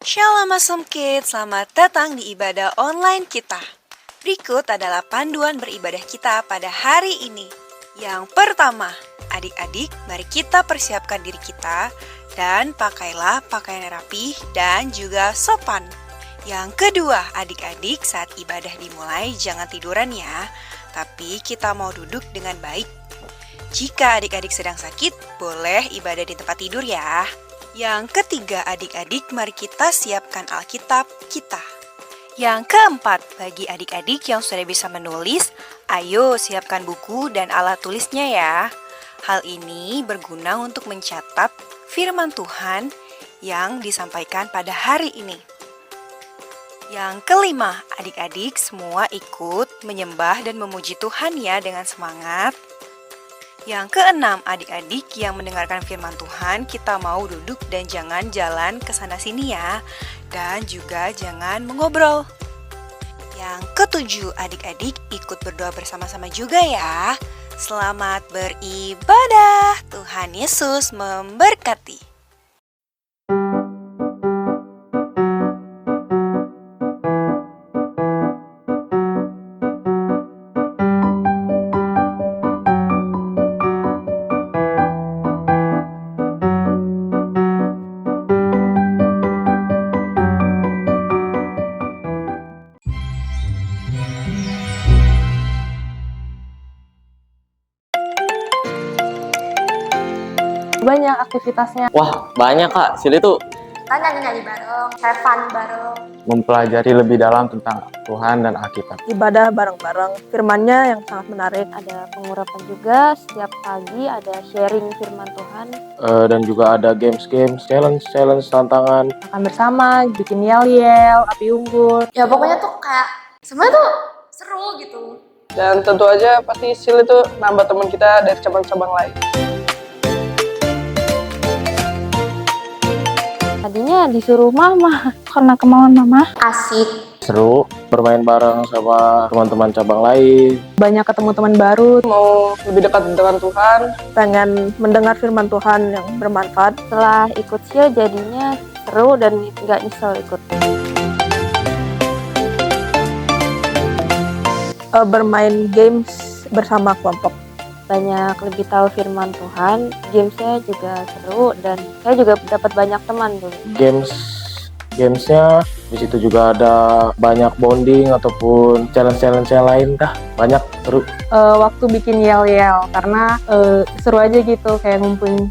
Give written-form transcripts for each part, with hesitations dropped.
Shalom Awesome Kids, selamat datang di ibadah online kita. Berikut adalah panduan beribadah kita pada hari ini. Yang pertama, adik-adik, mari kita persiapkan diri kita dan pakailah pakaian rapi dan juga sopan. Yang kedua, adik-adik, saat ibadah dimulai jangan tiduran ya, tapi kita mau duduk dengan baik. Jika adik-adik sedang sakit, boleh ibadah di tempat tidur ya. Yang ketiga, adik-adik, mari kita siapkan Alkitab kita. Yang keempat, bagi adik-adik yang sudah bisa menulis, ayo siapkan buku dan alat tulisnya ya. Hal ini berguna untuk mencatat firman Tuhan yang disampaikan pada hari ini. Yang kelima, adik-adik semua ikut menyembah dan memuji Tuhan ya dengan semangat. Yang keenam, adik-adik yang mendengarkan firman Tuhan, kita mau duduk dan jangan jalan ke sana sini ya. Dan juga jangan mengobrol. Yang ketujuh, adik-adik ikut berdoa bersama-sama juga ya. Selamat beribadah. Tuhan Yesus memberkati. Banyak aktivitasnya. Wah, banyak Kak. Sini tuh nyanyi bareng, have fun bareng. Mempelajari lebih dalam tentang Tuhan dan Alkitab. Ibadah bareng-bareng, firman-Nya yang sangat menarik. Ada pengurapan juga, setiap pagi ada sharing firman Tuhan. Dan juga ada games, challenge, tantangan. Makan bersama, bikin yel-yel, api unggun. Ya pokoknya tuh kayak semuanya tuh seru gitu. Dan tentu aja pasti Sil itu nambah teman kita dari cabang-cabang lain. Tadinya disuruh mama, karena kemauan mama. Asik. Seru, bermain bareng sama teman-teman cabang lain. Banyak ketemu teman baru, Mau lebih dekat dengan Tuhan. pengen mendengar firman Tuhan yang bermanfaat. Setelah ikut SIL jadinya seru dan nggak nyesel ikut. Bermain games bersama kelompok. Banyak lebih tahu firman Tuhan, gamesnya juga seru dan saya juga dapat banyak teman dulu. Gamesnya di situ juga ada banyak bonding ataupun challenge yang lain dah, banyak seru. Waktu bikin yel-yel, karena seru aja gitu, kayak ngumpulin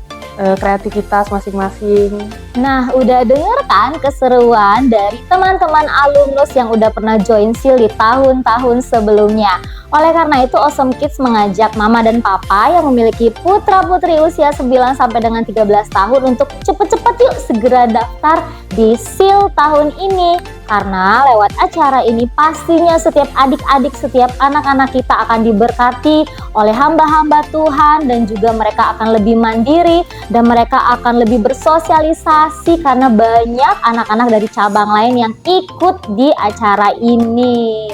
kreativitas masing-masing. Nah, udah denger kan keseruan dari teman-teman alumnus yang udah pernah join SIL di tahun-tahun sebelumnya. Oleh karena itu, Awesome Kids mengajak mama dan papa yang memiliki putra-putri usia 9 sampai dengan 13 tahun untuk cepet-cepet yuk segera daftar di SIL tahun ini. Karena lewat acara ini pastinya setiap adik-adik, setiap anak-anak kita akan diberkati oleh hamba-hamba Tuhan dan juga mereka akan lebih mandiri dan mereka akan lebih bersosialisasi karena banyak anak-anak dari cabang lain yang ikut di acara ini.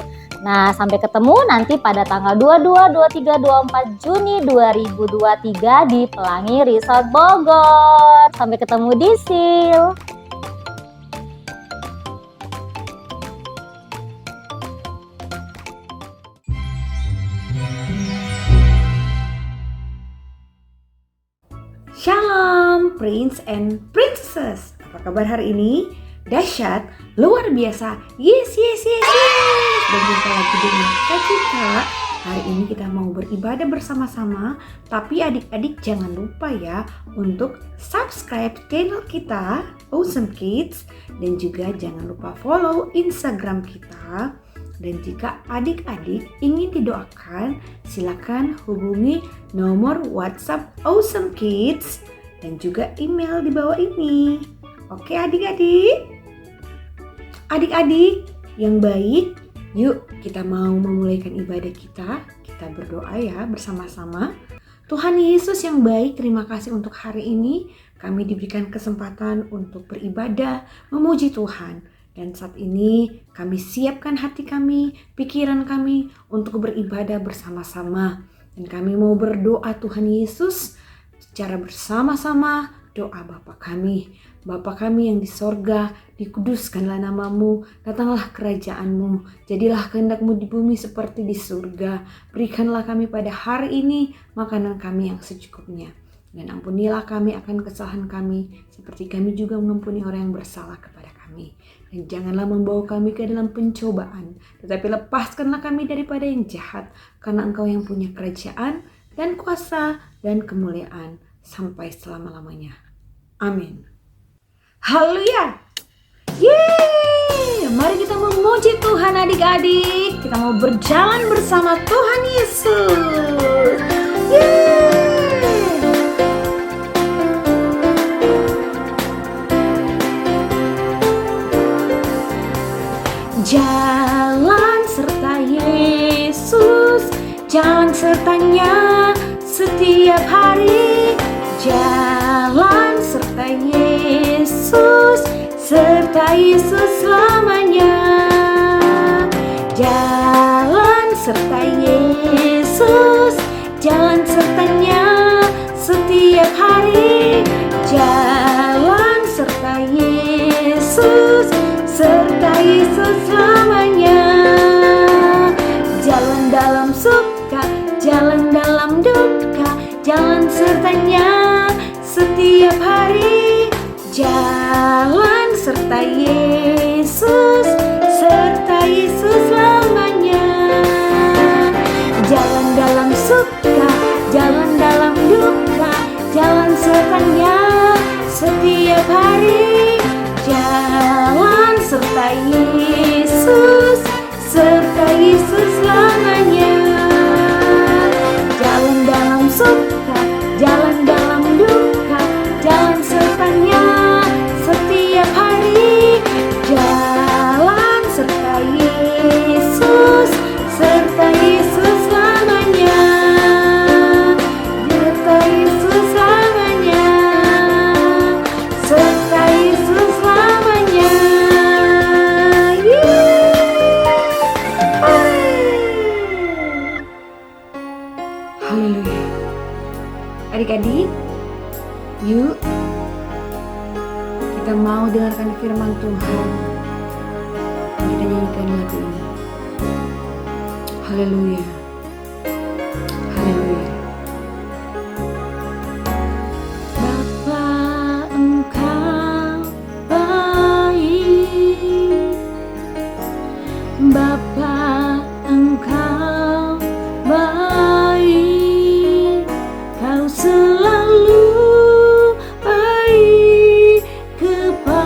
Nah, sampai ketemu nanti pada tanggal 22, 23, 24 Juni 2023 di Pelangi Resort Bogor. Sampai ketemu di SIL. Shalom Prince and Princesses. Apa kabar hari ini? Dahsyat, luar biasa. Yes. Berjumpa lagi dengan Kak Cika. Hari ini kita mau beribadah bersama-sama. Tapi adik-adik jangan lupa ya untuk subscribe channel kita Awesome Kids. Dan juga jangan lupa follow Instagram kita. Dan jika adik-adik ingin didoakan, silakan hubungi nomor WhatsApp Awesome Kids dan juga email di bawah ini. Oke adik-adik? Adik-adik yang baik, yuk kita mau memulaikan ibadah kita. Kita berdoa ya bersama-sama. Tuhan Yesus yang baik, terima kasih untuk hari ini. Kami diberikan kesempatan untuk beribadah, memuji Tuhan. Dan saat ini kami siapkan hati kami, pikiran kami untuk beribadah bersama-sama. Dan kami mau berdoa Tuhan Yesus secara bersama-sama. Doa Bapa kami, Bapa kami yang di sorga, dikuduskanlah namamu, datanglah kerajaanmu, jadilah kehendakmu di bumi seperti di surga. Berikanlah kami pada hari ini makanan kami yang secukupnya. Dan ampunilah kami akan kesalahan kami, seperti kami juga mengampuni orang yang bersalah kepada kami. Dan janganlah membawa kami ke dalam pencobaan, tetapi lepaskanlah kami daripada yang jahat, karena Engkau yang punya kerajaan dan kuasa dan kemuliaan sampai selama-lamanya. Amin. Haleluya. Yeay. Mari kita memuji Tuhan adik-adik. Kita mau berjalan bersama Tuhan Yesus. Yeay. Jalan serta Yesus, jalan sertanya setiap hari. Jalan serta Yesus, serta Yesus selamanya. Jalan serta Yesus, jalan sertanya setiap hari. Jalan serta Yesus, serta Yesus selamanya. Jalan dalam suka, jalan dalam duka, jalan sertanya setiap hari. Jalan serta Yesus, serta Yesus selamanya. Jalan dalam suka, jalan dalam duka, jalan sertanya setiap hari. Jalan serta Yesus, serta Yesus selamanya. Jalan dalam suka, jalan dalam duka, jalan sertanya setiap hari. Jalan serta Yesus, serta Yesus selamanya. Serta Yesus selamanya. Serta Yesus selamanya. Haleluya. Adik-adik, yuk kita mau dengarkan firman Tuhan. Kita nyanyikan lagu ini. Haleluya. Haleluya. Bapa, Engkau baik. Bapa, Engkau baik. Kau selalu baik kepadaku.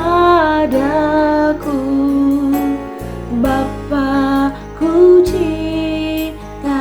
Bapa, ku cinta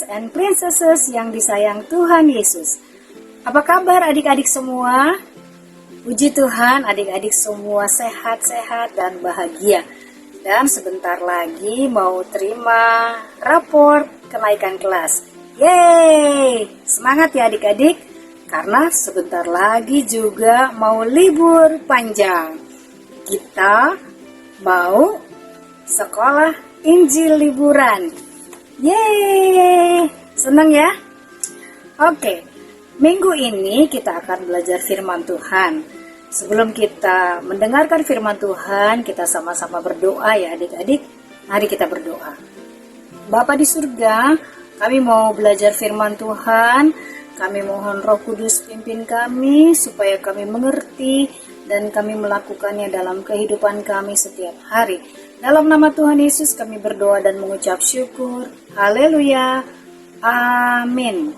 Prince and Princesses yang disayang Tuhan Yesus. Apa kabar adik-adik semua? Puji Tuhan, adik-adik semua sehat-sehat dan bahagia. Dan sebentar lagi mau terima rapor kenaikan kelas. Yeay! Semangat ya adik-adik, karena sebentar lagi juga mau libur panjang. Kita mau sekolah Injil liburan. Yeay! Senang ya? Oke, minggu ini kita akan belajar firman Tuhan. Sebelum kita mendengarkan firman Tuhan, kita sama-sama berdoa ya adik-adik. Mari kita berdoa. Bapa di surga, kami mau belajar firman Tuhan. Kami mohon Roh Kudus pimpin kami supaya kami mengerti dan kami melakukannya dalam kehidupan kami setiap hari. Dalam nama Tuhan Yesus kami berdoa dan mengucap syukur. Haleluya. Amin.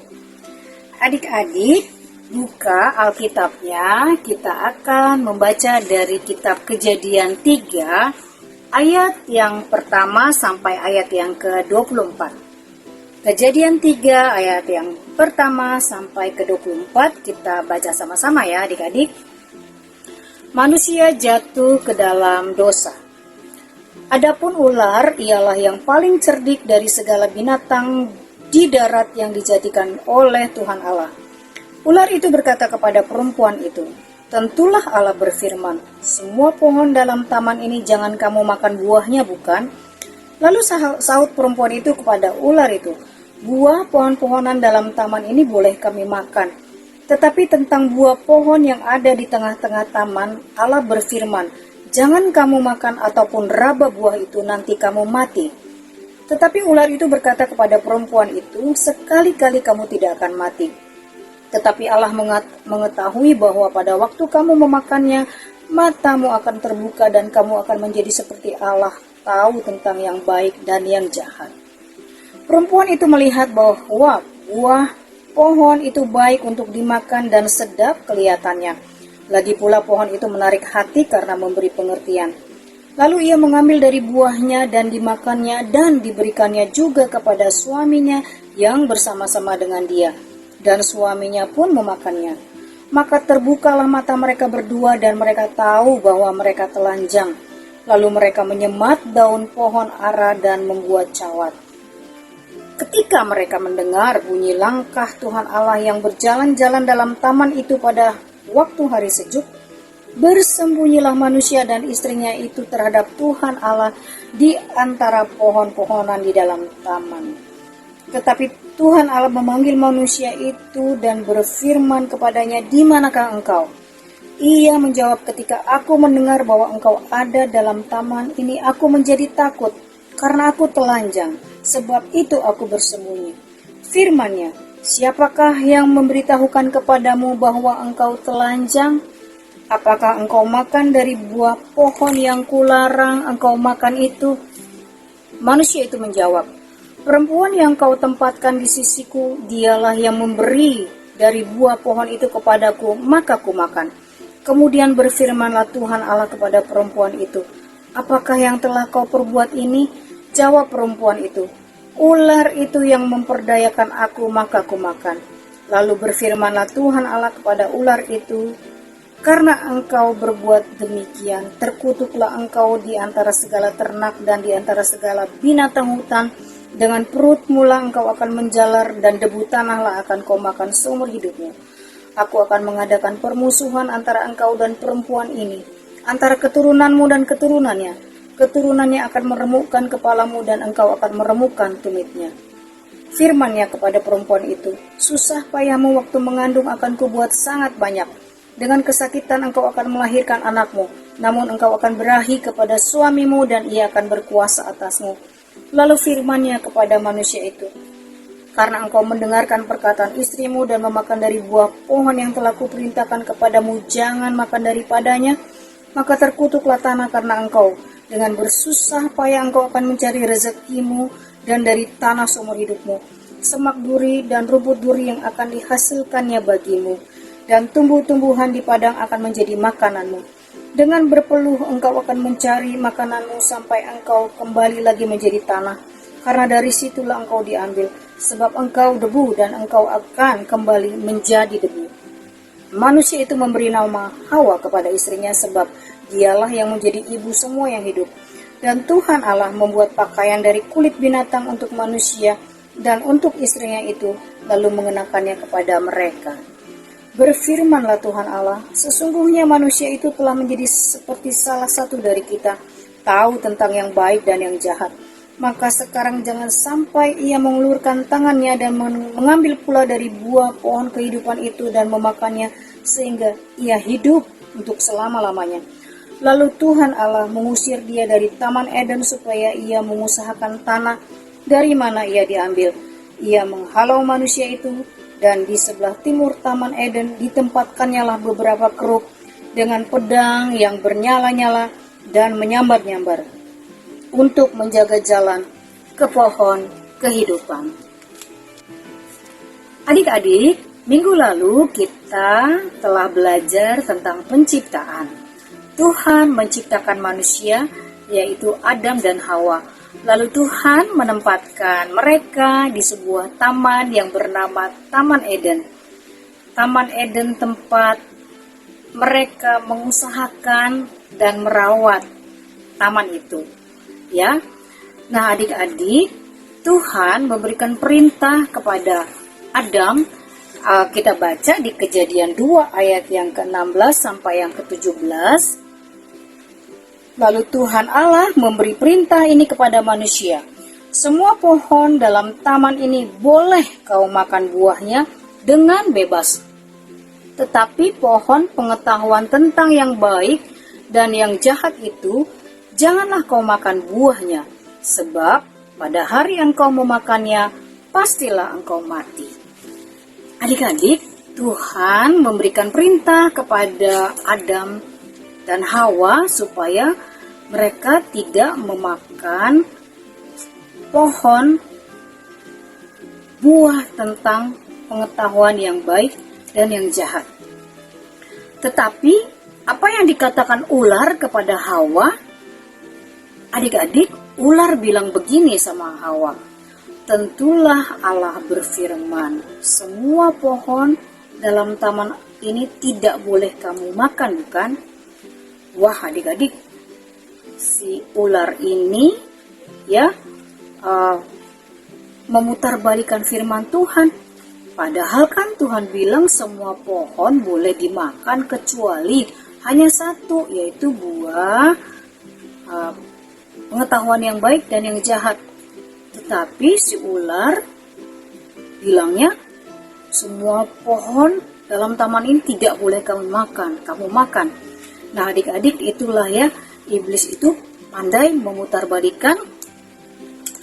Adik-adik, buka Alkitabnya. Kita akan membaca dari kitab Kejadian 3 ayat yang pertama sampai ayat yang ke-24. Kejadian 3 ayat yang pertama sampai ke-24 kita baca sama-sama ya adik-adik. Manusia jatuh ke dalam dosa. Adapun ular ialah yang paling cerdik dari segala binatang di darat yang dijadikan oleh Tuhan Allah. Ular itu berkata kepada perempuan itu, "Tentulah Allah berfirman, semua pohon dalam taman ini jangan kamu makan buahnya, bukan?" Lalu sahut perempuan itu kepada ular itu, "Buah pohon-pohonan dalam taman ini boleh kami makan. Tetapi tentang buah pohon yang ada di tengah-tengah taman, Allah berfirman, jangan kamu makan ataupun raba buah itu, nanti kamu mati." Tetapi ular itu berkata kepada perempuan itu, "Sekali-kali kamu tidak akan mati. Tetapi Allah mengetahui bahwa pada waktu kamu memakannya, matamu akan terbuka dan kamu akan menjadi seperti Allah, tahu tentang yang baik dan yang jahat." Perempuan itu melihat bahwa buah pohon itu baik untuk dimakan dan sedap kelihatannya. Lagi pula pohon itu menarik hati karena memberi pengertian. Lalu ia mengambil dari buahnya dan dimakannya dan diberikannya juga kepada suaminya yang bersama-sama dengan dia. Dan suaminya pun memakannya. Maka terbukalah mata mereka berdua dan mereka tahu bahwa mereka telanjang. Lalu mereka menyemat daun pohon ara dan membuat cawat. Ketika mereka mendengar bunyi langkah Tuhan Allah yang berjalan-jalan dalam taman itu pada waktu hari sejuk, bersembunyilah manusia dan istrinya itu terhadap Tuhan Allah di antara pohon-pohonan di dalam taman. Tetapi Tuhan Allah memanggil manusia itu dan berfirman kepadanya, "Di manakah engkau?" Ia menjawab, "Ketika aku mendengar bahwa engkau ada dalam taman ini, aku menjadi takut karena aku telanjang. Sebab itu aku bersembunyi." Firman-Nya, "Siapakah yang memberitahukan kepadamu bahwa engkau telanjang? Apakah engkau makan dari buah pohon yang kularang engkau makan itu?" Manusia itu menjawab, "Perempuan yang kau tempatkan di sisiku, dialah yang memberi dari buah pohon itu kepadaku, maka ku makan." Kemudian berfirmanlah Tuhan Allah kepada perempuan itu, "Apakah yang telah kau perbuat ini?" Jawab perempuan itu, "Ular itu yang memperdayakan aku, maka ku makan." Lalu berfirmanlah Tuhan Allah kepada ular itu, "Karena engkau berbuat demikian, terkutuklah engkau di antara segala ternak dan di antara segala binatang hutan. Dengan perut mula engkau akan menjalar dan debu tanahlah akan kau makan seumur hidupmu. Aku akan mengadakan permusuhan antara engkau dan perempuan ini, antara keturunanmu dan keturunannya. Keturunannya akan meremukkan kepalamu dan engkau akan meremukkan tumitnya." Firman-Nya kepada perempuan itu, "Susah payahmu waktu mengandung akan kubuat sangat banyak. Dengan kesakitan engkau akan melahirkan anakmu, namun engkau akan berahi kepada suamimu dan ia akan berkuasa atasmu." Lalu firman-Nya kepada manusia itu, "Karena engkau mendengarkan perkataan istrimu dan memakan dari buah pohon yang telah kuperintahkan kepadamu, jangan makan daripadanya, maka terkutuklah tanah karena engkau. Dengan bersusah payah engkau akan mencari rezekimu dan dari tanah seumur hidupmu. Semak duri dan rumput duri yang akan dihasilkannya bagimu, dan tumbuh-tumbuhan di padang akan menjadi makananmu. Dengan berpeluh engkau akan mencari makananmu sampai engkau kembali lagi menjadi tanah, karena dari situlah engkau diambil. sebab engkau debu dan engkau akan kembali menjadi debu. Manusia itu memberi nama Hawa kepada istrinya sebab dialah yang menjadi ibu semua yang hidup. Dan Tuhan Allah membuat pakaian dari kulit binatang untuk manusia dan untuk istrinya itu, lalu mengenakannya kepada mereka. Berfirmanlah Tuhan Allah, sesungguhnya manusia itu telah menjadi seperti salah satu dari kita, tahu tentang yang baik dan yang jahat. Maka sekarang jangan sampai ia mengulurkan tangannya dan mengambil pula dari buah pohon kehidupan itu dan memakannya, sehingga ia hidup untuk selama-lamanya. Lalu Tuhan Allah mengusir dia dari Taman Eden supaya ia mengusahakan tanah dari mana ia diambil. Ia menghalau manusia itu, dan di sebelah timur Taman Eden ditempatkannya beberapa keruk dengan pedang yang bernyala-nyala dan menyambar-nyambar untuk menjaga jalan ke pohon kehidupan. Adik-adik, minggu lalu kita telah belajar tentang penciptaan. Tuhan menciptakan manusia, yaitu Adam dan Hawa. Lalu Tuhan menempatkan mereka di sebuah taman yang bernama Taman Eden. Taman Eden tempat mereka mengusahakan dan merawat taman itu. Ya, nah adik-adik, Tuhan memberikan perintah kepada Adam. Kita baca di Kejadian 2 ayat yang ke-16 sampai yang ke-17. Lalu Tuhan Allah memberi perintah ini kepada manusia. Semua pohon dalam taman ini boleh kau makan buahnya dengan bebas. Tetapi pohon pengetahuan tentang yang baik dan yang jahat itu, janganlah kau makan buahnya, sebab pada hari engkau memakannya, pastilah engkau mati. Adik-adik, Tuhan memberikan perintah kepada Adam dan Hawa supaya mereka tidak memakan pohon buah tentang pengetahuan yang baik dan yang jahat. Tetapi apa yang dikatakan ular kepada Hawa? Adik-adik, ular bilang begini sama Hawa, tentulah Allah berfirman, semua pohon dalam taman ini tidak boleh kamu makan, bukan? Wah adik-adik, si ular ini ya memutarbalikan firman Tuhan. Padahal kan Tuhan bilang semua pohon boleh dimakan kecuali hanya satu, yaitu buah pengetahuan yang baik dan yang jahat. Tetapi si ular bilangnya semua pohon dalam taman ini tidak boleh kamu makan. Nah adik-adik, itulah ya, iblis itu pandai memutarbalikan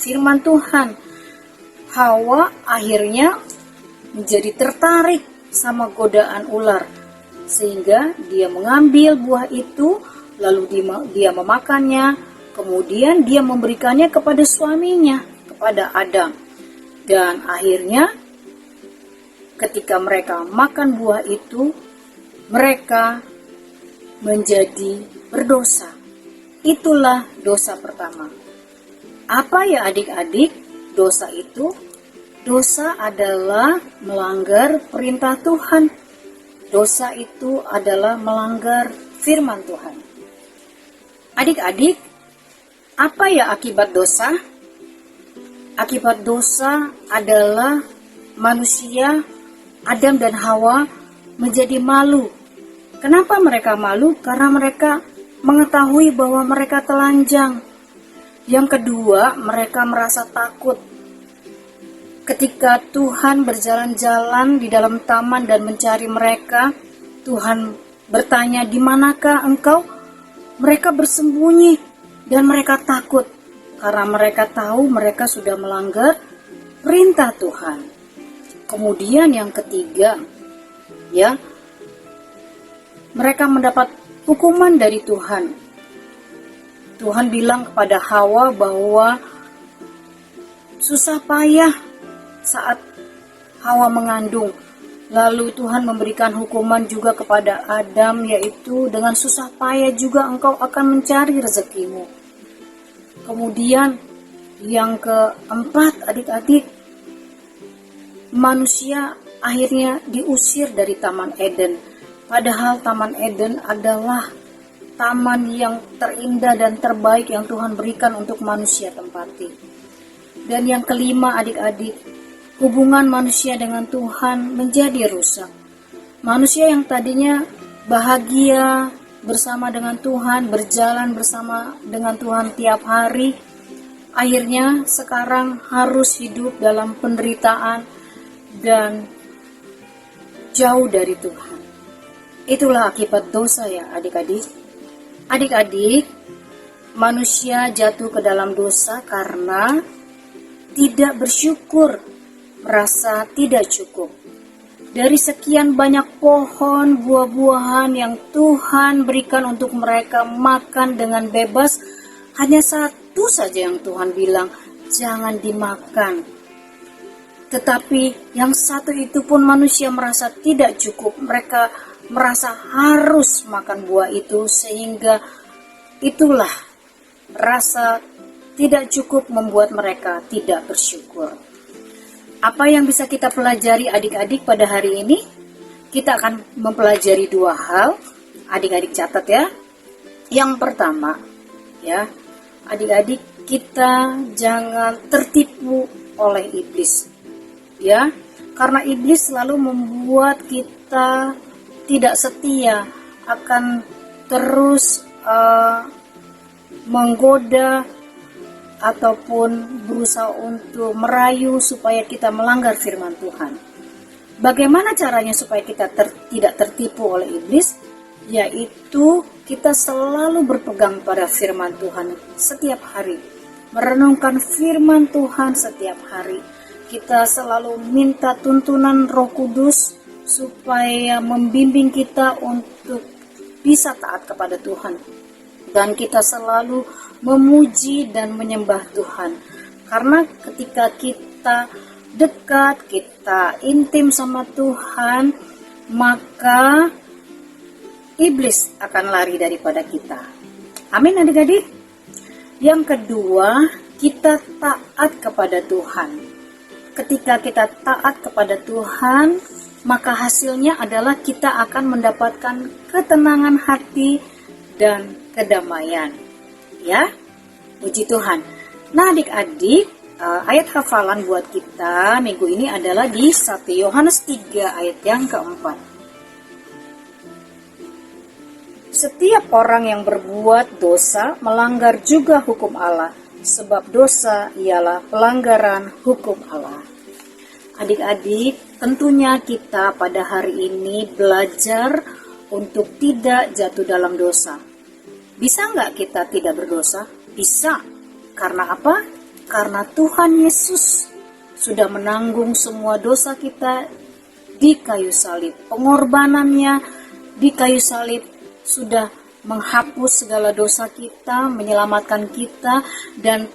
firman Tuhan. Hawa akhirnya menjadi tertarik sama godaan ular, sehingga dia mengambil buah itu, lalu dia memakannya, kemudian dia memberikannya kepada suaminya, kepada Adam. Dan akhirnya ketika mereka makan buah itu, mereka menjadi berdosa. Itulah dosa pertama. Apa ya adik-adik dosa itu? Dosa adalah melanggar perintah Tuhan. Dosa itu adalah melanggar firman Tuhan. Adik-adik, apa ya akibat dosa? Akibat dosa adalah manusia, Adam dan Hawa, menjadi malu. Kenapa mereka malu? Karena mereka mengetahui bahwa mereka telanjang. Yang kedua, mereka merasa takut. Ketika Tuhan berjalan-jalan di dalam taman dan mencari mereka, Tuhan bertanya, "Di manakah engkau?" Mereka bersembunyi dan mereka takut karena mereka tahu mereka sudah melanggar perintah Tuhan. Kemudian yang ketiga, ya, mereka mendapat hukuman dari Tuhan. Tuhan bilang kepada Hawa bahwa susah payah saat Hawa mengandung. Lalu Tuhan memberikan hukuman juga kepada Adam, yaitu dengan susah payah juga engkau akan mencari rezekimu. Kemudian yang keempat, adik-adik, manusia akhirnya diusir dari Taman Eden. Padahal Taman Eden adalah taman yang terindah dan terbaik yang Tuhan berikan untuk manusia tempati. Dan yang kelima, adik-adik, hubungan manusia dengan Tuhan menjadi rusak. Manusia yang tadinya bahagia bersama dengan Tuhan, berjalan bersama dengan Tuhan tiap hari, akhirnya sekarang harus hidup dalam penderitaan dan jauh dari Tuhan. Itulah akibat dosa ya adik-adik. Adik-adik, manusia jatuh ke dalam dosa karena tidak bersyukur, merasa tidak cukup. Dari sekian banyak pohon buah-buahan yang Tuhan berikan untuk mereka makan dengan bebas, hanya satu saja yang Tuhan bilang, jangan dimakan. Tetapi yang satu itu pun manusia merasa tidak cukup. Mereka merasa harus makan buah itu, sehingga itulah rasa tidak cukup membuat mereka tidak bersyukur. Apa yang bisa kita pelajari adik-adik pada hari ini? Kita akan mempelajari dua hal. Adik-adik catat ya. Yang pertama, ya, adik-adik, kita jangan tertipu oleh iblis. Ya, karena iblis selalu membuat kita tidak setia, akan terus menggoda ataupun berusaha untuk merayu supaya kita melanggar firman Tuhan. Bagaimana caranya supaya kita tidak tertipu oleh iblis? Yaitu kita selalu berpegang pada firman Tuhan setiap hari. Merenungkan firman Tuhan setiap hari. Kita selalu minta tuntunan Roh Kudus supaya membimbing kita untuk bisa taat kepada Tuhan. Dan kita selalu memuji dan menyembah Tuhan. Karena ketika kita dekat, kita intim sama Tuhan, maka iblis akan lari daripada kita. Amin adik-adik. Yang kedua, kita taat kepada Tuhan. Ketika kita taat kepada Tuhan, maka hasilnya adalah kita akan mendapatkan ketenangan hati dan kedamaian. Ya, puji Tuhan. Nah adik-adik, ayat hafalan buat kita minggu ini adalah di 1 Yohanes 3 ayat yang keempat. Setiap orang yang berbuat dosa melanggar juga hukum Allah, sebab dosa ialah pelanggaran hukum Allah. Adik-adik, tentunya kita pada hari ini belajar untuk tidak jatuh dalam dosa. Bisa nggak kita tidak berdosa? Bisa. Karena apa? Karena Tuhan Yesus sudah menanggung semua dosa kita di kayu salib. Pengorbanannya di kayu salib sudah menghapus segala dosa kita, menyelamatkan kita, dan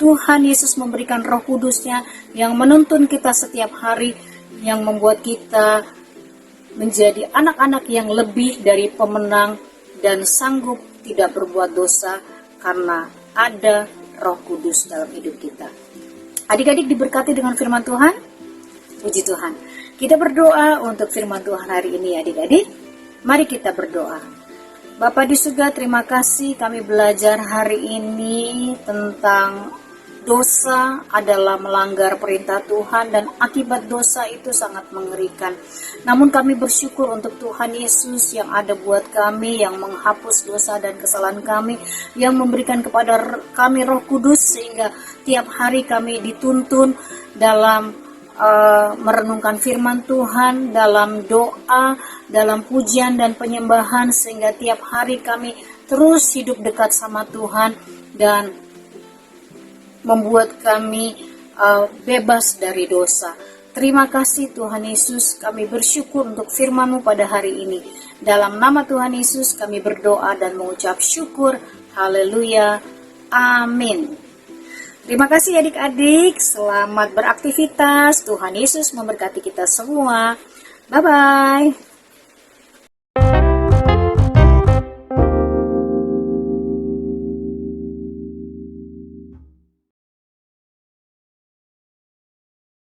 Tuhan Yesus memberikan Roh Kudus-Nya yang menuntun kita setiap hari, yang membuat kita menjadi anak-anak yang lebih dari pemenang dan sanggup tidak berbuat dosa karena ada Roh Kudus dalam hidup kita. Adik-adik diberkati dengan firman Tuhan. Puji Tuhan. Kita berdoa untuk firman Tuhan hari ini adik-adik. Mari kita berdoa. Bapa di surga, terima kasih kami belajar hari ini tentang dosa adalah melanggar perintah Tuhan dan akibat dosa itu sangat mengerikan. Namun kami bersyukur untuk Tuhan Yesus yang ada buat kami, yang menghapus dosa dan kesalahan kami, yang memberikan kepada kami Roh Kudus sehingga tiap hari kami dituntun dalam merenungkan firman Tuhan, dalam doa, dalam pujian dan penyembahan, sehingga tiap hari kami terus hidup dekat sama Tuhan dan membuat kami bebas dari dosa. Terima kasih Tuhan Yesus, kami bersyukur untuk firman-Mu pada hari ini. Dalam nama Tuhan Yesus kami berdoa dan mengucap syukur. Haleluya. Amin. Terima kasih adik-adik, selamat beraktivitas. Tuhan Yesus memberkati kita semua. Bye-bye.